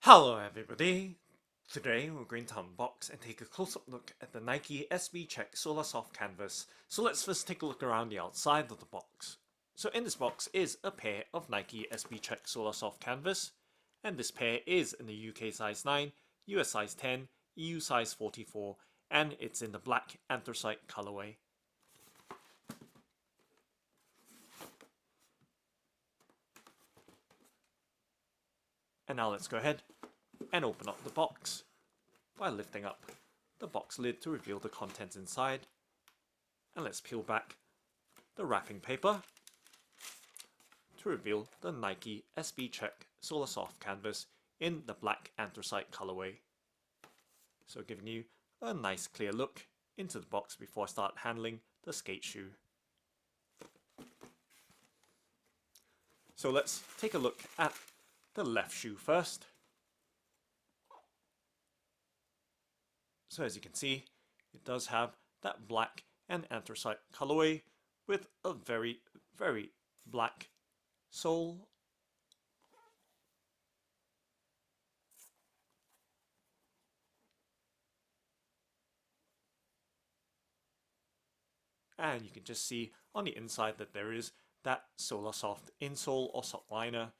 Hello everybody! Today we're going to unbox and take a close-up look at the Nike SB Check Solar Soft Canvas. So let's first take a look around the outside of the box. So in this box is a pair of Nike SB Check Solar Soft Canvas, and this pair is in the UK size 9, US size 10, EU size 44, and it's in the black anthracite colorway. And now let's go ahead and open up the box by lifting up the box lid to reveal the contents inside. And let's peel back the wrapping paper to reveal the Nike SB Check Solar Soft Canvas in the black anthracite colorway. So giving you a nice clear look into the box before I start handling the skate shoe. So let's take a look at the left shoe first. So as you can see, it does have that black and anthracite colorway with a very black sole. And you can just see on the inside that there is that Solar Soft insole or soft liner,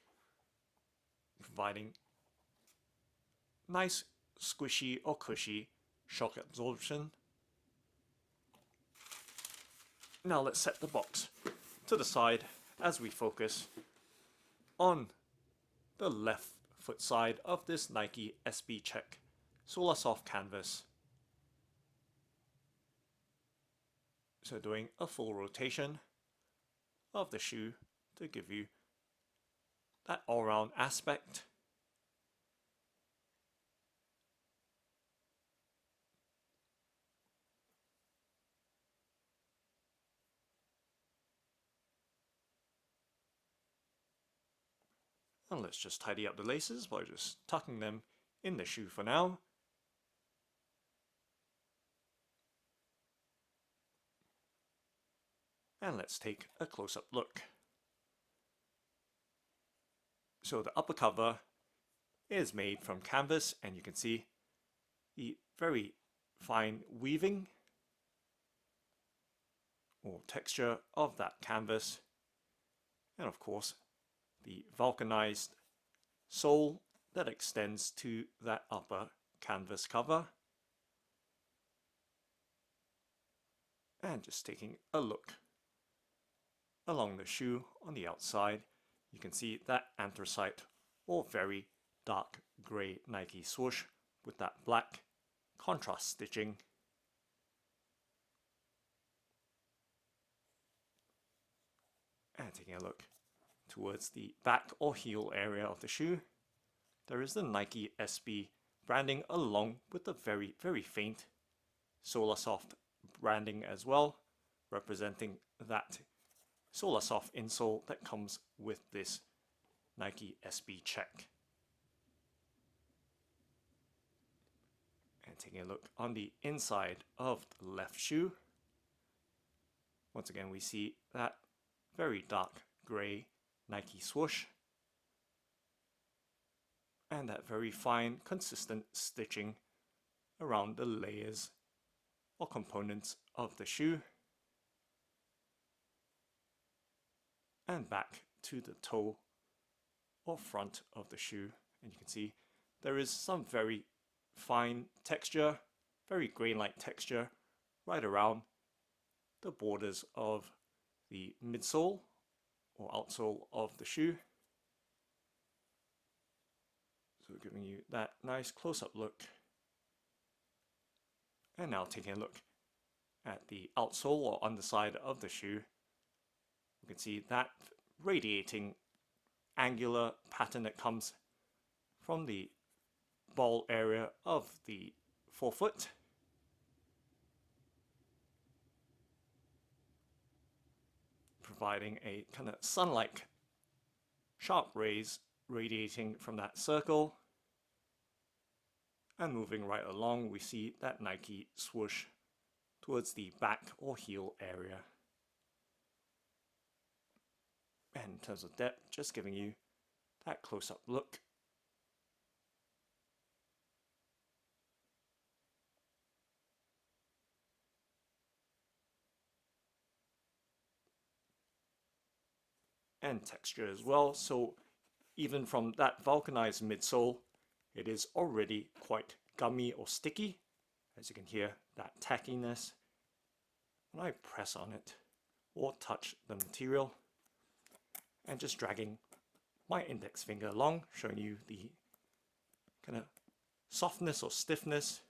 providing nice squishy or cushy shock absorption. Now let's set the box to the side as we focus on the left foot side of this Nike SB Check Solar Soft Canvas. So doing a full rotation of the shoe to give you that all-round aspect. And let's just tidy up the laces by just tucking them in the shoe for now. And let's take a close-up look. So the upper cover is made from canvas, and you can see the very fine weaving or texture of that canvas, and of course the vulcanized sole that extends to that upper canvas cover. And just taking a look along the shoe on the outside, you can see that anthracite or very dark grey Nike swoosh with that black contrast stitching. And taking a look towards the back or heel area of the shoe, there is the Nike SB branding along with the very faint Solar Soft branding as well, representing that Solar Soft insole that comes with this Nike SB Check. And taking a look on the inside of the left shoe, once again we see that very dark grey Nike swoosh and that very fine consistent stitching around the layers or components of the shoe, and back to the toe or front of the shoe. And you can see there is some very fine texture, very grain-like texture right around the borders of the midsole or outsole of the shoe. So giving you that nice close-up look. And now taking a look at the outsole or underside of the shoe, you can see that radiating angular pattern that comes from the ball area of the forefoot. Providing a kind of sun-like sharp rays radiating from that circle. And moving right along, we see that Nike swoosh towards the back or heel area. And in terms of depth, just giving you that close-up look and texture as well. So even from that vulcanized midsole, it is already quite gummy or sticky. As you can hear, that tackiness. When I press on it or touch the material, and just dragging my index finger along, showing you the kind of softness or stiffness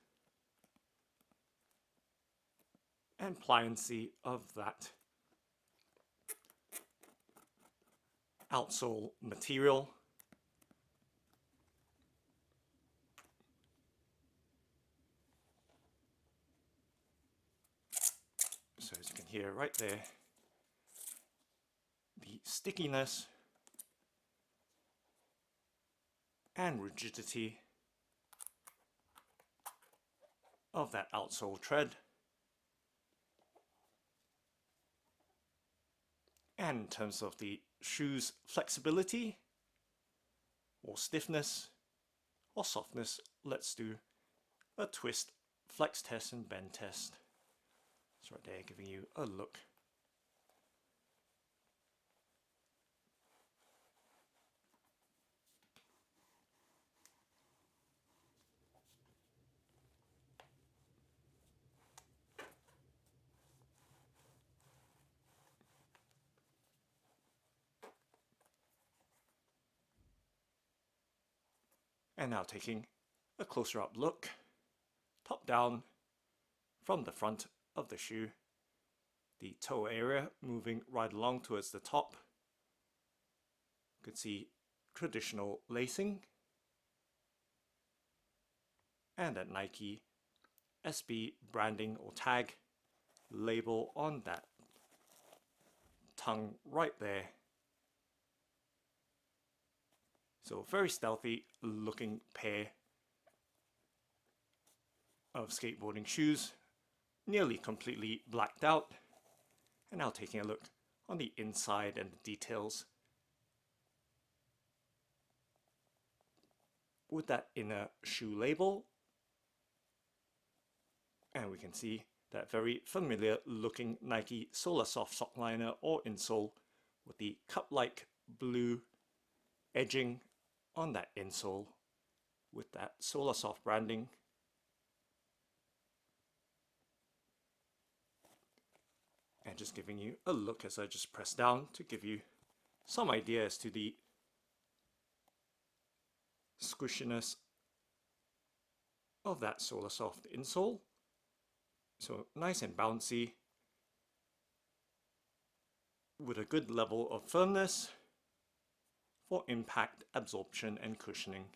and pliancy of that outsole material. So as you can hear right there, the stickiness and rigidity of that outsole tread. And in terms of the shoe's flexibility or stiffness or softness, let's do a twist, flex test and bend test. So right there, giving you a look. And now taking a closer up look, top down from the front of the shoe, the toe area moving right along towards the top. You can see traditional lacing and that Nike SB branding or tag label on that tongue right there. So very stealthy looking pair of skateboarding shoes, nearly completely blacked out. And now taking a look on the inside and the details with that inner shoe label. And we can see that very familiar looking Nike Solasoft sock liner or insole with the cup-like blue edging on that insole with that Solasoft branding. And just giving you a look as I just press down to give you some idea as to the squishiness of that Solasoft insole. So nice and bouncy with a good level of firmness for impact, absorption and cushioning.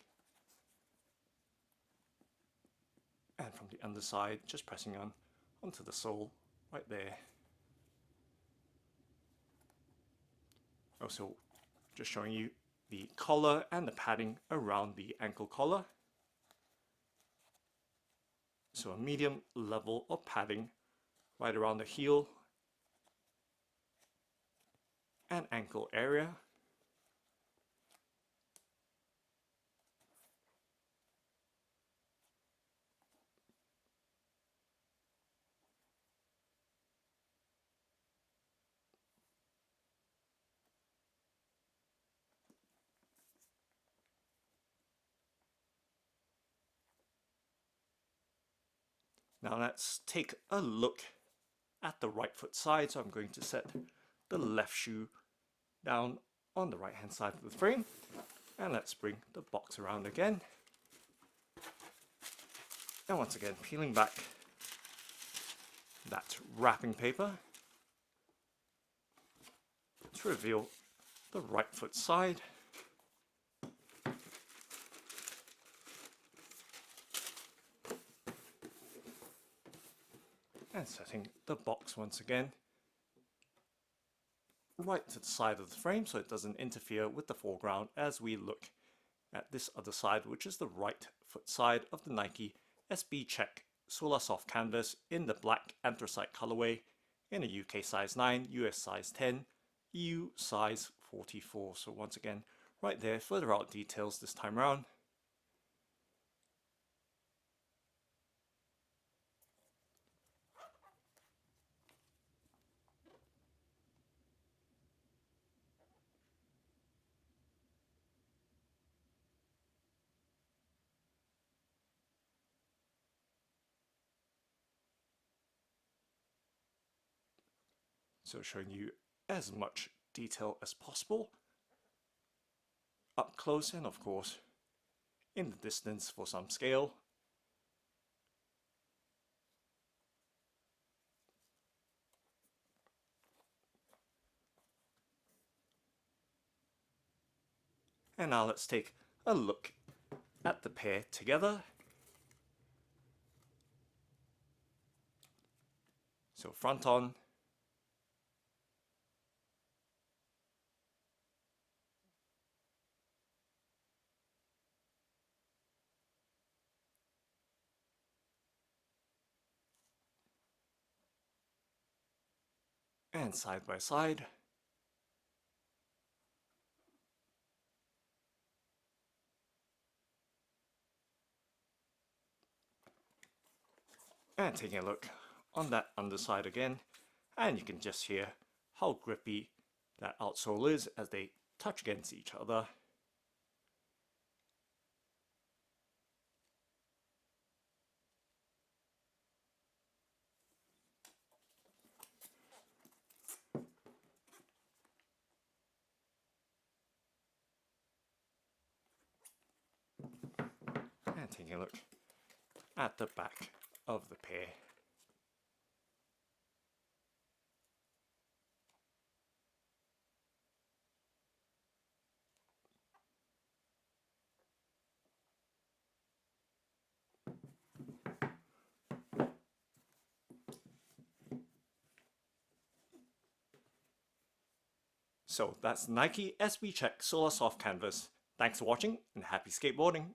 And from the underside, just pressing onto the sole right there. Also just showing you the collar and the padding around the ankle collar. So a medium level of padding right around the heel and ankle area. Now let's take a look at the right foot side. So I'm going to set the left shoe down on the right hand side of the frame, and let's bring the box around again. And once again, peeling back that wrapping paper to reveal the right foot side. And setting the box once again right to the side of the frame so it doesn't interfere with the foreground as we look at this other side, which is the right foot side of the Nike SB Check Solasoft canvas in the black anthracite colorway in a UK size 9, US size 10, EU size 44. So once again, right there, further out details this time around. So showing you as much detail as possible, up close and of course in the distance for some scale. And now let's take a look at the pair together. So front on, and side by side. And taking a look on that underside again, and you can just hear how grippy that outsole is as they touch against each other. And taking a look at the back of the pair. So that's Nike SB Check Solar Soft Canvas. Thanks for watching and happy skateboarding!